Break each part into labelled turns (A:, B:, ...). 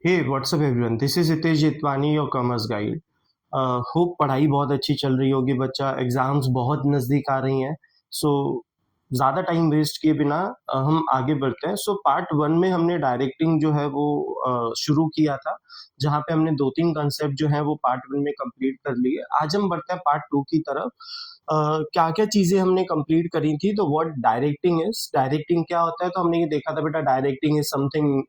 A: Hey, what's up everyone? This is Hitesh Jitwani, your commerce guide. Hope पढ़ाई बहुत अच्छी चल रही होगी बच्चा, एग्जाम्स बहुत नज़दीक आ रही हैं, सो ज़्यादा टाइम वेस्ट किए बिना हम आगे बढ़ते हैं। सो पार्ट वन में हमने डायरेक्टिंग जो है वो शुरू किया था, जहाँ पे हमने 2-3 कंसेप्ट जो है वो पार्ट वन में कंप्लीट कर लिए। आज हम बढ़ते हैं पार्ट टू की तरफ। क्या-क्या चीज़ें हमने कंप्लीट करी थी, तो व्हाट डायरेक्टिंग इज़, डायरेक्टिंग क्या होता है, तो हमने ये देखा था बेटा directing is something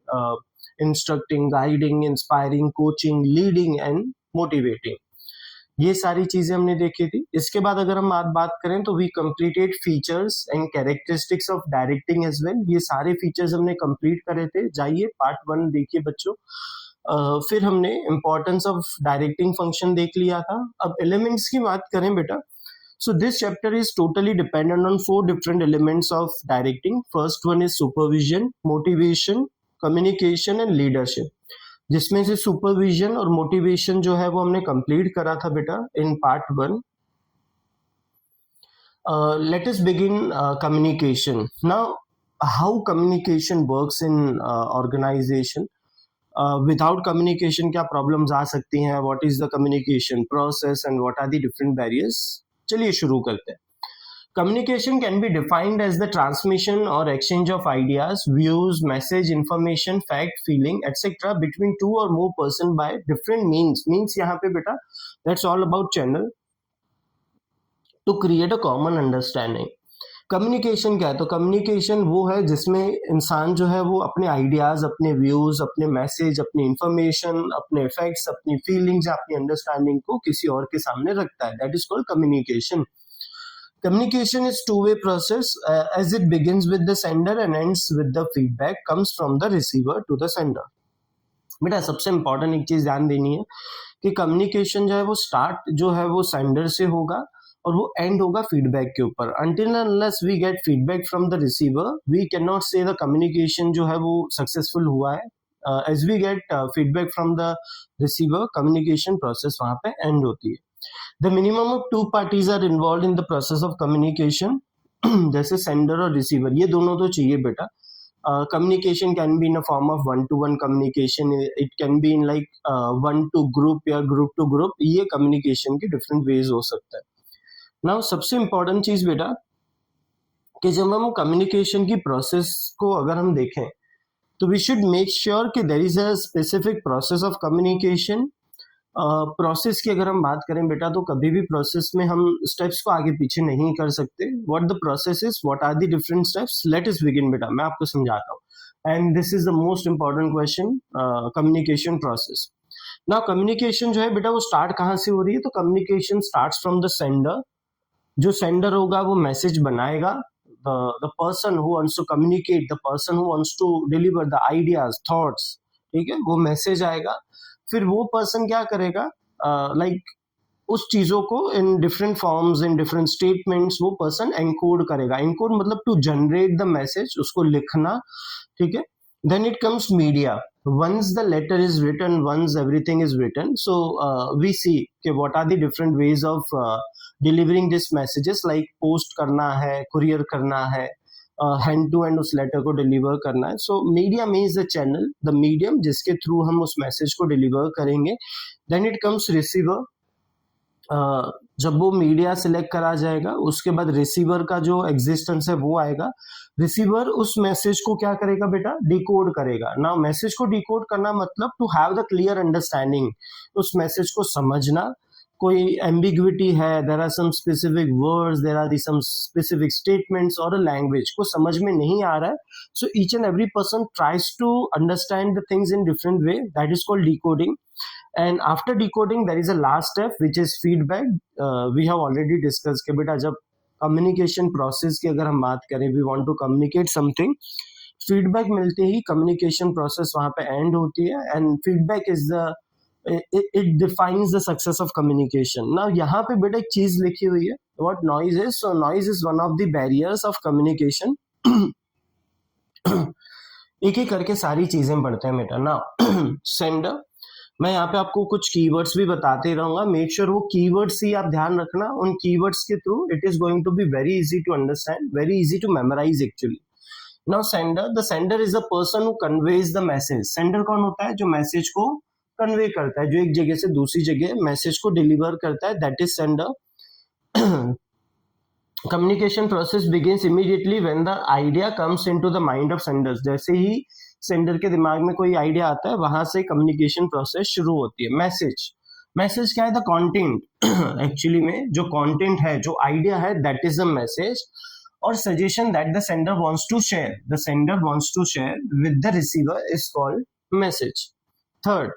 A: instructing, guiding, inspiring, coaching, leading and motivating. ये सारी चीजें हमने देखी थी। इसके बाद अगर हम आज बात करें तो we completed features and characteristics of directing as well. ये सारे फीचर्स हमने कंप्लीट करे थे। जाइए पार्ट वन देखिए बच्चों। फिर हमने इंपॉर्टेंस ऑफ डायरेक्टिंग फंक्शन देख लिया था। अब एलिमेंट्स की बात करें बेटा, so this chapter is totally dependent on four different elements of directing. First one is supervision, motivation, communication and leadership. जिसमें से सुपरविजन और मोटिवेशन जो है वो हमने कंप्लीट करा था बेटा in part one. Let us begin communication now. How communication works in organisation. Without communication क्या प्रॉब्लम्स आ सकती हैं, what is the communication process and what are the different barriers. चलिए शुरू करते हैं। Communication can be defined as the transmission or exchange of ideas, views, message, information, fact, feeling, etc. between two or more person by different means. Means यहाँ पे बेटा that's all about channel to create a common understanding. Communication क्या है, तो communication वो है जिसमें इंसान जो है वो अपने आइडियाज, अपने व्यूज, अपने मैसेज, अपनी इंफॉर्मेशन, अपने इफेक्ट्स, अपनी फीलिंग्स, अपनी अंडरस्टैंडिंग को किसी और के सामने रखता है। That is called communication. Communication is two-way process as it begins with the sender and ends with the feedback comes from the receiver to the sender. बेटा सबसे इम्पोर्टेंट एक चीज ध्यान देनी है कि कम्युनिकेशन जो है वो स्टार्ट जो है वो सेंडर से होगा और वो एंड होगा फीडबैक के ऊपर. Until and unless we get feedback from the receiver, we cannot say the communication जो है वो सक्सेसफुल हुआ है. As we get feedback from the receiver, communication process वहाँ पे एंड होती है. The minimum of two parties are involved in the process of communication. जैसे सेंडर और रिसीवर ये दोनों तो चाहिए बेटा. Communication can be in a form of one-to-one communication. It can be in like one to group या group to group. ये communication के different ways हो सकता है. Now सबसे important चीज बेटा कि जब हम communication की process को अगर हम देखें तो we should make sure कि there is a specific process of communication. Process की अगर हम बात करें बेटा तो कभी भी प्रोसेस में हम स्टेप्स को आगे पीछे नहीं कर सकते. What the process is, what are the different steps, let us begin बेटा. मैं आपको समझाता हूँ and this is the most important question. Communication process. Now communication जो है बेटा वो स्टार्ट कहाँ से हो रही है, तो communication starts from the sender. जो सेंडर होगा वो मैसेज बनाएगा. The person who wants to communicate, the person who wants to deliver the ideas, thoughts, ठीक है, वो मैसेज आएगा. फिर वो पर्सन क्या करेगा, लाइक उस चीजों को in different forms, in different statements वो पर्सन एनकोड करेगा. एनकोड मतलब टू जनरेट द मैसेज, उसको लिखना, ठीक है. Then it comes media. Once the letter is written, once everything is written, so we see कि what are the different ways of delivering this messages. Like post करना है, courier करना है, hand to hand उस letter को deliver करना है. So media means the channel, the medium जिसके थ्रू हम उस मैसेज को डिलीवर करेंगे. Then it comes receiver. जब वो मीडिया सिलेक्ट करा जाएगा उसके बाद रिसीवर का जो एग्जिस्टेंस है वो आएगा. रिसीवर उस मैसेज को क्या करेगा बेटा, डिकोड करेगा. ना मैसेज को डिकोड करना मतलब to have the clear understanding, उस मैसेज को समझना. कोई एम्बिग्विटी है, there are some specific words, there are some specific statements और लैंग्वेज को समझ में नहीं आ रहा है, so each and every person tries to understand the things in different way. That is called decoding. And after decoding there is a last step which is feedback. We have already discussed कि बेटा जब communication process की अगर हम बात करें, we want to communicate something, feedback मिलते ही communication process वहाँ पे end होती है. And feedback is the it defines the success of communication. Now यहाँ पे बेटा एक चीज लिखी हुई है, what noise is. So noise is one of the barriers of communication. एक एक करके सारी चीजें पढ़ते हैं बेटा. Now sender, मैं यहाँ पे आपको कुछ कीवर्ड्स भी बताते रहूंगा. मेक श्योर वो कीवर्ड्स ही आप ध्यान रखना. उन कीवर्ड्स के through it is going to be very easy to understand, very easy to memorise actually. Now sender, the sender is a person who conveys the message. Sender कौन होता है? जो मैसेज को कन्वे करता है, जो एक जगह से दूसरी जगह मैसेज को डिलीवर करता है, that is sender. Communication process begins immediately when the idea comes into the mind of senders. जैसे ही सेंडर के दिमाग में कोई आइडिया आता है, वहां से कम्युनिकेशन प्रोसेस शुरू होती है. मैसेज, मैसेज क्या है? The content. एक्चुअली में जो कंटेंट है, जो आइडिया है, दैट इज द मैसेज. और suggestion that the sender wants to share, the sender wants to share with the receiver is called message. Third,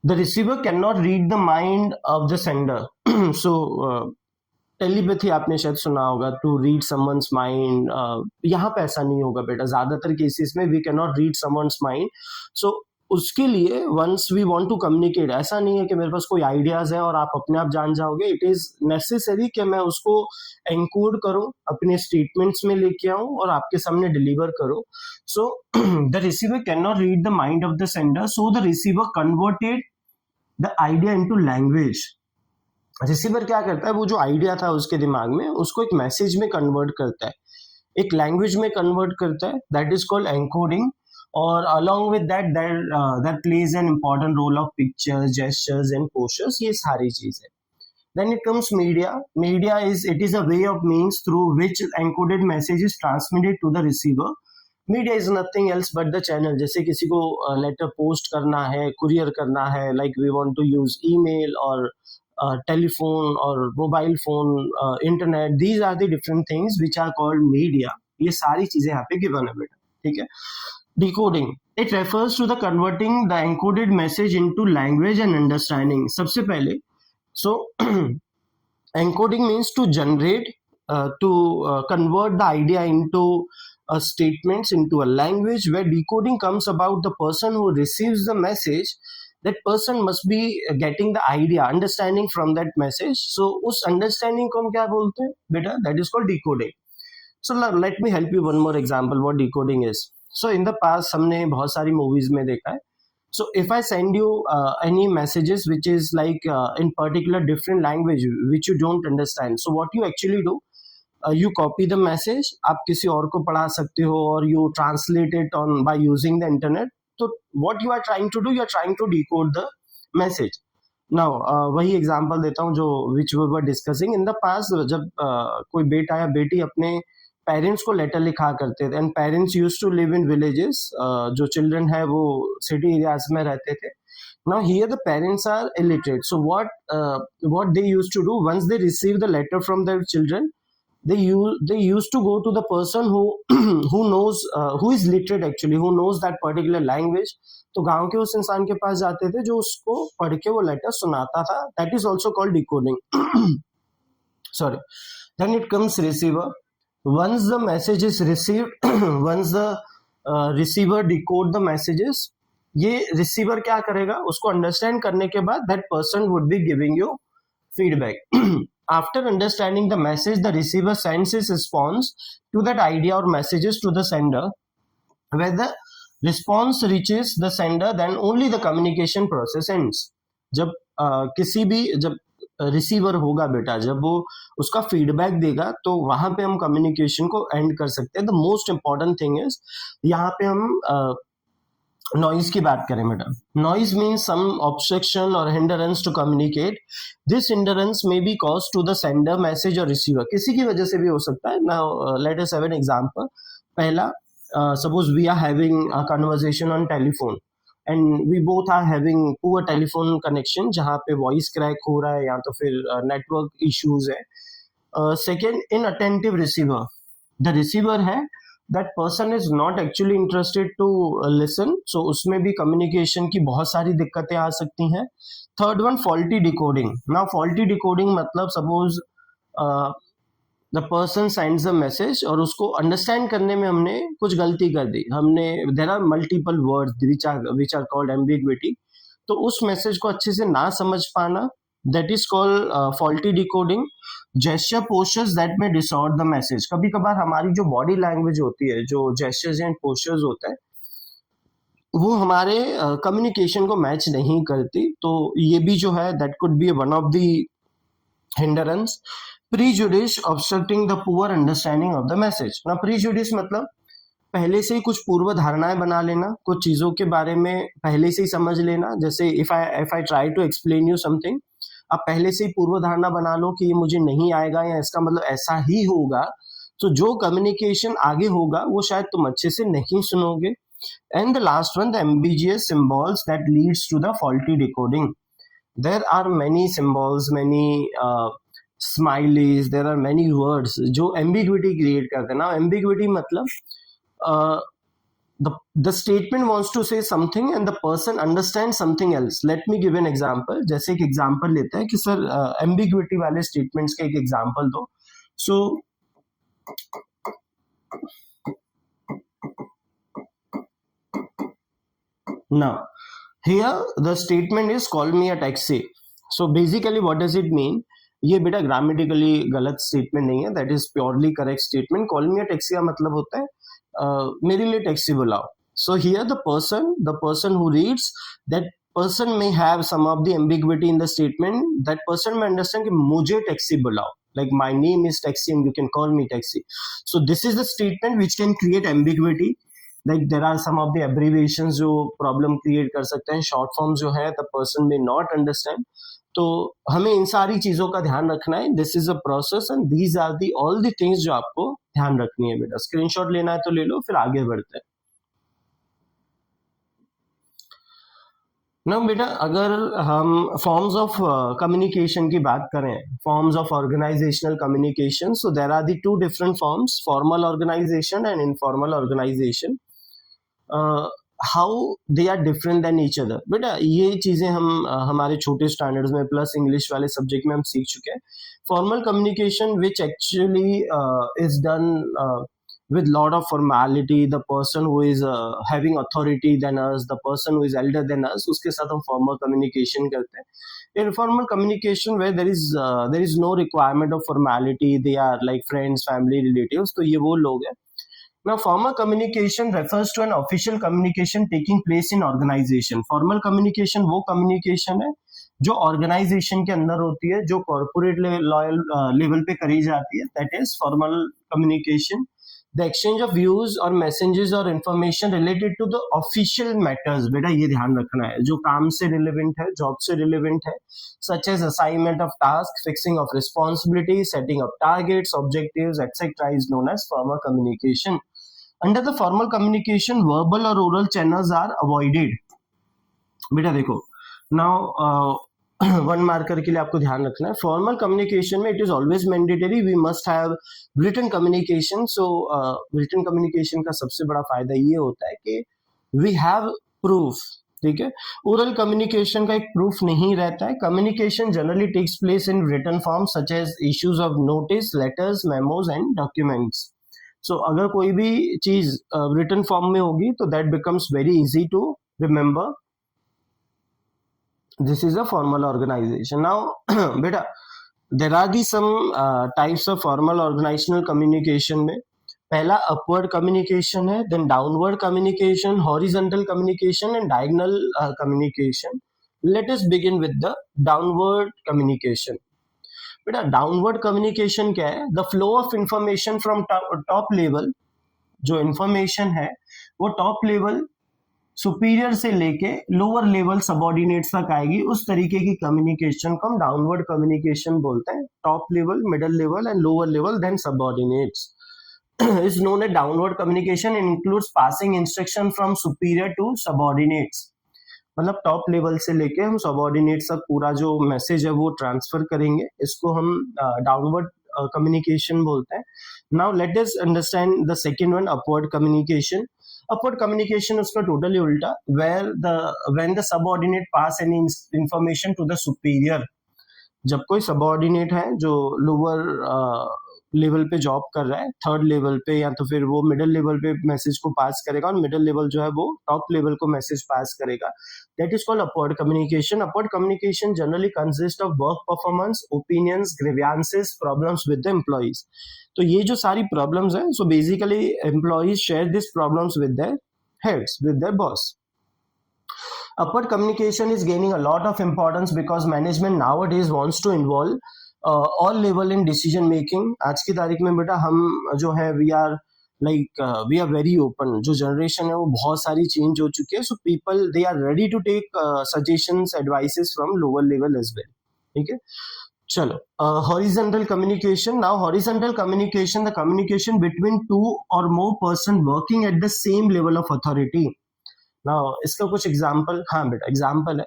A: the receiver cannot read the mind of the sender. So telepathy आपने शायद सुना होगा, to read someone's mind. यहाँ पे ऐसा नहीं होगा बेटा, ज्यादातर केसेस में we can not read someone's mind. So उसके लिए once we want to communicate, ऐसा नहीं है कि मेरे पास कोई आइडियाज है और आप अपने आप जान जाओगे. इट इज नेसेसरी कि मैं उसको एनकोड करूं, अपने स्टेटमेंट्स में लेके आऊं और आपके सामने डिलीवर करूं. So the receiver can not read the mind of the sender, so the receiver converted the idea into language. Receiver क्या करता है? वो जो आइडिया था उसके दिमाग में, उसको एक मैसेज में कन्वर्ट करता है, एक लैंग्वेज में कन्वर्ट करता है. That is called encoding. और along with that that plays an important role of pictures, gestures and posters. ये सारी चीजें. Then it comes media. Media is a way of means through which encoded message is transmitted to the receiver. Media is nothing else but the channel. जैसे किसी को letter post करना है, courier करना है, like we want to use email or telephone or mobile phone, internet. These are the different things which are called media. ये सारी चीजें यहाँ पे given है बेटा, ठीक है. Decoding. It refers to the converting the encoded message into language and understanding. सबसे पहले so encoding means to generate, to convert the idea into statements into a language, where decoding comes about the person who receives the message. That person must be getting the idea, understanding from that message. So उस understanding को हम क्या बोलते हैं बेटा? That is called decoding. So let me help you one more example what decoding is. So in the past हमने बहुत सारी movies में देखा है. So if I send you any messages which is like in particular different language which you don't understand, so what you actually do, you copy the message, आप किसी और को पढ़ा सकते हो, और you translate it on by using the internet. So what you are trying to do, you are trying to decode the message. Now वही example देता हूँ जो which we were discussing in the past. जब कोई बेटा या बेटी अपने पेरेंट्स को लेटर लिखा करते थे, and parents used to live in villages. जो चिल्ड्रन है वो सिटी एरियाज में रहते थे. Now here the parents are illiterate. So what they used to do, once they receive the letter from their children, they used to go to the person who knows, who is literate actually, who knows that particular language. तो गांव के उस इंसान के पास जाते थे जो उसको पढ़ के वो लेटर सुनाता था. That is also called decoding. Sorry. Then it comes receiver. Once the message is received, once the receiver decode the messages, ये receiver क्या करेगा? उसको understand करने के बाद that person would be giving you feedback. After understanding the message, the receiver sends his response to that idea or messages to the sender. Where the response reaches the sender, then only the communication process ends. जब किसी भी जब receiver होगा बेटा, जब वो उसका feedback देगा, तो वहां पे हम कम्युनिकेशन को एंड कर सकते हैं. The most important thing is, यहाँ पे हम नॉइज की बात करें बेटा. नॉइज मीन्स सम ऑब्स्ट्रक्शन और hindrance to communicate. This hindrance may be cause to the sender, message और रिसीवर. किसी की वजह से भी हो सकता है. Now let us have an example. पहला, suppose we are having a conversation on telephone and we both are having poor telephone connection, जहाँ पे वॉइस क्रैक हो रहा है या तो फिर नेटवर्क इश्यूज है. Second, inattentive receiver. The receiver है, that person is not actually interested to listen. So उसमें भी कम्युनिकेशन की बहुत सारी दिक्कतें आ सकती हैं. Third one, faulty decoding. Now faulty decoding मतलब suppose the person sends a message और उसको अंडरस्टैंड करने में हमने कुछ गलती कर दी. हमने, there are multiple words which are called ambiguity. तो उस मैसेज को अच्छे से ना समझ पाना, that is called faulty decoding. Gesture postures that may disorder the message. कभी कभार हमारी जो बॉडी लैंग्वेज होती है, जो जेस्चर्स एंड पोस्चर्स होते हैं, वो हमारे कम्युनिकेशन को मैच नहीं करती. तो ये भी जो है, that could be one of the hindrance. Prejudice obstructing the poor understanding of the message. Now prejudice मतलब पहले से ही कुछ पूर्व धारणाएं बना लेना, कुछ चीजों के बारे में पहले से ही समझ लेना। जैसे if I try to explain you something, आप पहले से ही पूर्व धारणा बना लो कि ये मुझे नहीं आएगा या इसका मतलब ऐसा ही होगा, तो जो कम्युनिकेशन आगे होगा वो शायद तुम अच्छे से नहीं सुनोगे। And the last one, the ambiguous symbols that leads to the faulty decoding. There are many symbols, many smileys, there are many words जो एम्बिग्विटी क्रिएट करते हैं ना। एम्बिग्विटी मतलब the statement wants to say something and the person understands something else. Let me give an example. जैसे एक example लेते हैं कि सर एम्बिग्विटी वाले स्टेटमेंट्स का एक एग्जाम्पल दो। सो now here the statement is call me a taxi. So basically what does it mean? ये बेटा ग्रामेटिकली गलत स्टेटमेंट नहीं है, that is purely correct statement. Call me a taxi का मतलब होता है मेरे लिए टैक्सी बुलाओ। So here the person who reads, that person may have some of the ambiguity in the statement. That person may understand कि मुझे taxi बुलाओ, like my name is taxi and you can call me taxi. So this is the statement which can create ambiguity. Like there are some of the abbreviations जो problem create कर सकते हैं, short forms जो है the person may not understand. तो हमें इन सारी चीजों का ध्यान रखना है। This is a process and these are the all the things जो आपको ध्यान रखनी है बेटा। स्क्रीनशॉट लेना है तो ले लो, फिर आगे बढ़ते हैं। ना बेटा, अगर हम फॉर्म्स ऑफ कम्युनिकेशन की बात करें, forms of organisational communication, so there are the two different forms, formal organisation and informal organisation. How they are different then each other. बेटा ये चीजें हम हमारे छोटे स्टैंडर्ड्स में प्लस इंग्लिश वाले सब्जेक्ट में हम सीख चुके हैं। Formal communication which actually is done with lot of formality, the person who is having authority than us, the person who is elder than us, उसके साथ हम formal communication करते हैं। Informal communication where there is no requirement of formality, they are like friends, family, relatives, तो ये वो लोग हैं। Now formal communication refers to an official communication taking place in organization. Formal communication वो communication है जो ऑर्गेनाइजेशन के अंदर होती है, जो कॉर्पोरेट लेवल पे करी जाती है, that is formal communication. The exchange of views or messages or information related to the official matters, बेटा ये ध्यान रखना है, जो काम से रिलेवेंट है, जॉब से रिलेवेंट है, such as assignment of tasks, fixing of responsibilities, setting up targets, objectives, etc. is known as formal communication. Under the formal communication, verbal or oral channels are avoided. बेटा देखो, now one marker के लिए आपको ध्यान रखना है, formal communication में it is always mandatory we must have written communication. So written communication का सबसे बड़ा फायदा ये होता है कि वी हैव प्रूफ, ठीक है। ओरल कम्युनिकेशन का एक प्रूफ नहीं रहता है। Communication generally takes place in written form such as issues of notice, letters, memos and documents. So अगर कोई भी चीज रिटन फॉर्म में होगी तो that becomes very easy to remember. This is a formal organization. Now beta there are the some types of formal organizational communication में पहला upward communication है, then downward communication, horizontal communication and diagonal communication. Let us begin with the downward communication. बेटा downward communication क्या है? The flow of information from top level, जो information है वो top level superior से लेके लोअर लेवल सबऑर्डिनेट्स तक आएगी, उस तरीके की कम्युनिकेशन को हम डाउनवर्ड कम्युनिकेशन बोलते हैं। Top level, middle level and lower level then subordinates is known as downward communication and includes passing instruction from superior to subordinates. मतलब टॉप लेवल से लेके हम सबऑर्डिनेट्स तक पूरा जो मैसेज है वो ट्रांसफर करेंगे, इसको हम डाउनवर्ड कम्युनिकेशन बोलते हैं। Now let us understand the second one, upward communication. Upward communication उसका टोटली उल्टा, when the subordinate pass any information to the superior। जब कोई सबऑर्डिनेट है जो लोअर लेवल पे जॉब कर रहा है, थर्ड लेवल पे या तो फिर वो मिडिल लेवल पे मैसेज को पास करेगा और मिडिल लेवल जो है वो टॉप लेवल को मैसेज पास करेगा, that is called upward communication. Upward communication generally consist of work performance, opinions, grievances, problems with the employees. तो ये जो सारी प्रॉब्लम्स हैं, so basically employees share this problems with their heads, with their boss. Upward communication is gaining a lot of importance because management nowadays wants to involve all level in decision making। आज की तारीख में बेटा हम जो है we are like we are very open, जो generation है वो बहुत सारी चेंज हो चुकी है, so people they are ready to take suggestions advices from lower level as well. ठीक है, चलो. Horizontal communication. Now horizontal communication, the communication between two और more person working at the same level of authority. Now इसका कुछ example, हाँ बेटा example है,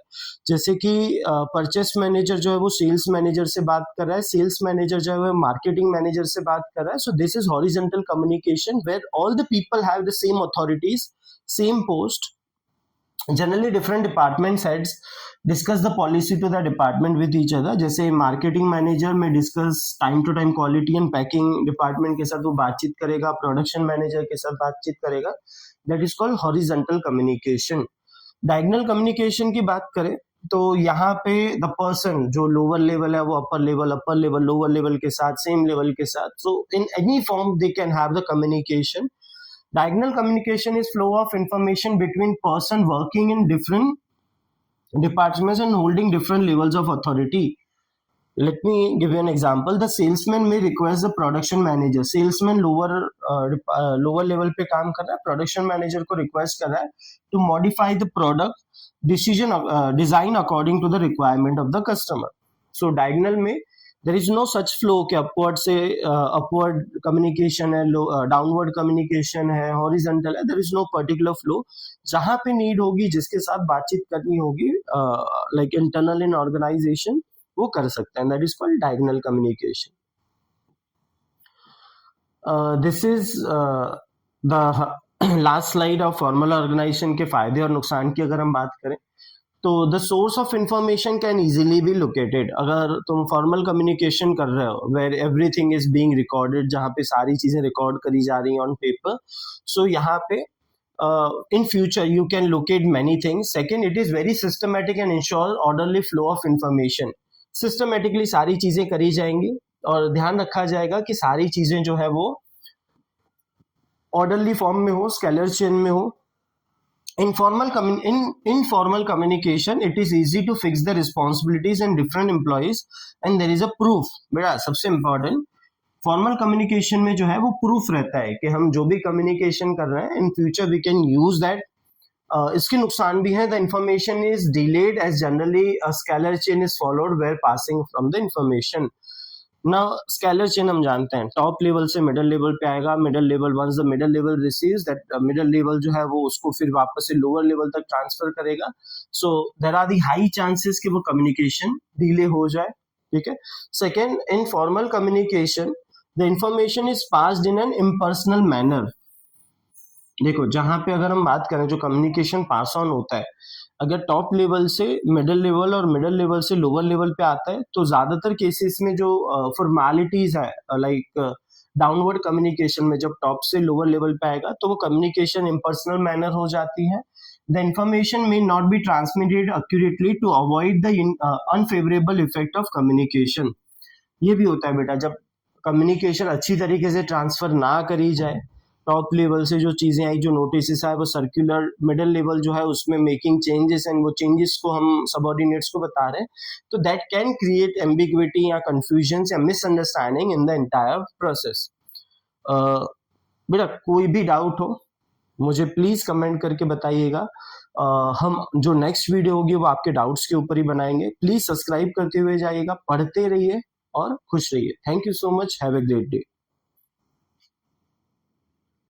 A: जैसे कि परचेस मैनेजर जो है वो सेल्स मैनेजर से बात कर रहा है, सेल्स मैनेजर जो है वो मार्केटिंग मैनेजर से बात कर रहा है. So this is horizontal communication where all the people have the same authorities, same post. Generally different department heads discuss the policy to the department with each other. जैसे marketing manager may discuss time to time quality and packing department के साथ वो बातचीत करेगा, production manager के साथ बातचीत करेगा. That is called horizontal communication. Diagonal communication की बात करें तो यहाँ पे द पर्सन जो लोअर लेवल है वो अपर लेवल लोअर लेवल के साथ, सेम लेवल के साथ, so in any form they can have the communication. Diagonal communication is flow of information between person working in different departments and holding different levels of authority. Let me give you an example. The salesman may request the production manager. Salesman lower level पे काम कर रहा है, production manager को request कर रहा है to modify the product design according to the requirement of the customer. So diagonal में there is no such flow कि upward से upward communication है, downward communication है, horizontal है. There is no particular flow. जहाँ पे need होगी, जिसके साथ बातचीत करनी होगी, like internal in organization, वो कर सकते हैं. That is called diagonal communication. This is the last slide of formal organization के फायदे और नुकसान की अगर हम बात करें तो the source of information can easily be located. अगर तुम फॉर्मल कम्युनिकेशन कर रहे हो where everything is being recorded, जहाँ पे सारी चीजें रिकॉर्ड करी जा रही हैं ऑन पेपर, सो यहाँ पे in future you can locate many things. Second, it is very systematic and ensure orderly flow of information. Systematically सारी चीजें करी जाएंगी और ध्यान रखा जाएगा कि सारी चीजें जो है वो ऑर्डरली फॉर्म में हो, स्केलर चेन में हो. informal communication, it is easy to fix the responsibilities and different employees and there is a proof. बेटा सबसे इम्पोर्टेंट फॉर्मल कम्युनिकेशन में जो है वो प्रूफ रहता है कि हम जो भी कम्युनिकेशन कर रहे हैं in future we can use that. इसके नुकसान भी हैं. The information is delayed as generally a scalar chain is followed where passing from the information. ना स्केलर चेन हम जानते हैं, टॉप लेवल से मिडिल लेवल पे आएगा, middle level, once the middle level receives that, middle level जो है वो उसको फिर वापस से लोअर लेवल तक ट्रांसफर करेगा. So there are the high chances कि वो कम्युनिकेशन डिले हो जाए. ठीक है. Second, in formal communication the information is passed in an impersonal manner. देखो जहां पे अगर हम बात करें जो कम्युनिकेशन पास ऑन होता है, अगर टॉप लेवल से मिडिल लेवल और मिडिल लेवल से लोअर लेवल पे आता है तो ज्यादातर केसेस में जो फॉर्मेलिटीज है, लाइक डाउनवर्ड कम्युनिकेशन में जब टॉप से लोअर लेवल पे आएगा तो वो कम्युनिकेशन इम्पर्सनल मैनर हो जाती है. The information may not be transmitted accurately to avoid the unfavourable effect of communication. ये भी होता है बेटा, जब कम्युनिकेशन अच्छी तरीके से ट्रांसफर ना करी जाए, टॉप लेवल से जो चीजें आई, जो नोटिस है वो सर्कुलर, मिडिल लेवल जो है उसमें मेकिंग चेंजेस एंड वो चेंजेस को हम सबऑर्डिनेट्स को बता रहे हैं, तो दैट कैन क्रिएट एम्बिग्विटी या कंफ्यूजन या misunderstanding in the entire process. बेटा कोई भी डाउट हो मुझे प्लीज कमेंट करके बताइएगा. हम जो नेक्स्ट वीडियो होगी वो आपके डाउट्स के ऊपर ही बनाएंगे. प्लीज सब्सक्राइब करते हुए जाइएगा, पढ़ते रहिए और खुश रहिए. Thank you so much. Have a great day.